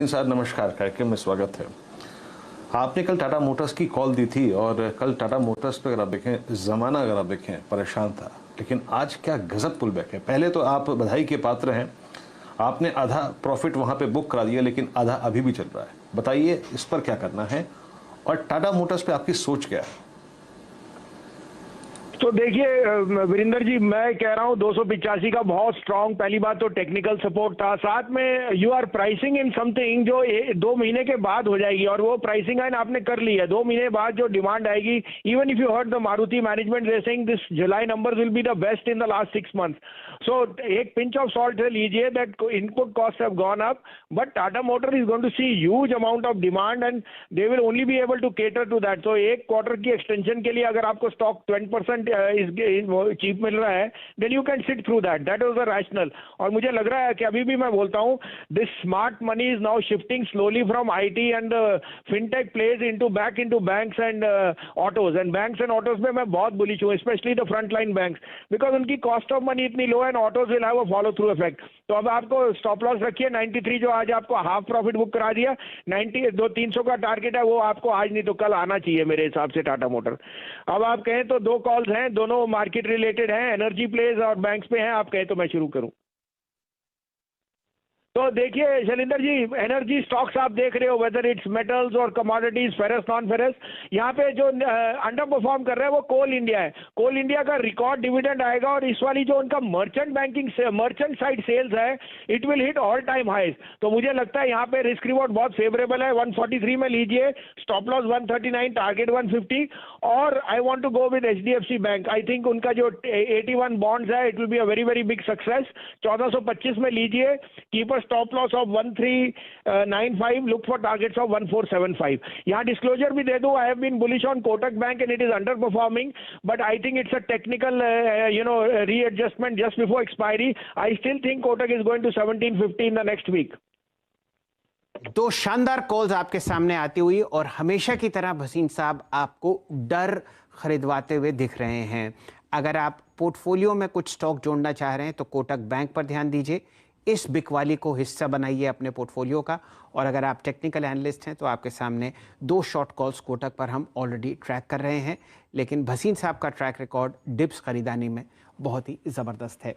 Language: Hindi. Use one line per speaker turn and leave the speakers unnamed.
सर नमस्कार, कार्यक्रम में स्वागत है। आपने कल टाटा मोटर्स की कॉल दी थी और कल टाटा मोटर्स पे अगर आप देखें, जमाना अगर आप देखें परेशान था, लेकिन आज क्या गजब पुल बैक है। पहले तो आप बधाई के पात्र हैं, आपने आधा प्रॉफिट वहां पे बुक करा दिया, लेकिन आधा अभी भी चल रहा है। बताइए इस पर क्या करना है और टाटा मोटर्स पे आपकी सोच क्या है?
तो देखिए वीरेंद्र जी, मैं कह रहा हूँ 285 का बहुत स्ट्रांग, पहली बात तो टेक्निकल सपोर्ट था, साथ में you are pricing in something जो 2 महीने के बाद हो जाएगी, और वो प्राइसिंग आइन आपने कर ली है। 2 महीने बाद जो डिमांड आएगी, even if you heard the Maruti management they saying this July number will be the best in the last 6 months. So एक पिंच ऑफ सॉल्ट से लीजिए that input cost have gone up, but Tata motor is going to see huge amount of demand and they will only be able to cater to that. तो एक क्वार्टर की एक्सटेंशन के लिए अगर आपको स्टॉक 20% चीप मिल रहा है, then you can sit through that, that was the rational. और मुझे लग रहा है कि अभी भी मैं बोलता हूं, this smart money is now shifting slowly from IT and fintech plays into back into banks and autos, and banks and autos में मैं बहुत बुलिश हूं, specially the front line banks, because उनकी कॉस्ट ऑफ मनी इतनी लो है and autos will have a follow through effect. तो अब आपको स्टॉप लॉस रखिए 93, जो आज आपको हाफ प्रॉफिट बुक करा दिया। 300 का टारगेट है, वो आपको आज नहीं तो कल आना चाहिए मेरे हिसाब से टाटा मोटर। अब आप कहें तो दो कॉल्स हैं, दोनों मार्केट रिलेटेड हैं, एनर्जी प्लेस और बैंक्स पे हैं। आप कहें तो मैं शुरू करूं। तो देखिए शैलेंद्र जी, एनर्जी स्टॉक्स आप देख रहे हो, वेदर इट्स मेटल्स और कमोडिटीज, फेरस नॉन फेरस, यहाँ पे जो अंडर परफॉर्म कर रहा है वो कोल इंडिया है। कोल इंडिया का रिकॉर्ड डिविडेंड आएगा, और इस वाली जो उनका merchant banking merchant side sales है, it will hit all time highs. तो मुझे लगता है यहाँ पे रिस्क रिवॉर्ड बहुत फेवरेबल है। 143 में लीजिए, स्टॉप लॉस 139, टारगेट 150, और I want to go with HDFC bank. I think उनका जो 81 बॉन्ड्स है, it will be a very very big success. 1425 में लीजिए, keeper stop loss of 1395, look for targets of 1475। यहाँ डिस्क्लोजर भी दे दूं, I have been bullish on Kotak bank and it is under performing, but I think it's a technical readjustment just before expiry. I still think Kotak is going to 1750 in the next week.
दो शानदार कॉल्स आपके सामने आती हुई, और हमेशा की तरह भसीन साहब आपको डर खरीदवाते हुए दिख रहे हैं। अगर आप पोर्टफोलियो में कुछ स्टॉक जोड़ना चाह रहे हैं तो कोटक बैंक पर ध्यान दीजिए, इस बिकवाली को हिस्सा बनाइए अपने पोर्टफोलियो का। और अगर आप टेक्निकल एनालिस्ट हैं तो आपके सामने दो शॉर्ट कॉल्स कोटक पर हम ऑलरेडी ट्रैक कर रहे हैं, लेकिन भसीन साहब का ट्रैक रिकॉर्ड डिप्स खरीदानी में बहुत ही ज़बरदस्त है।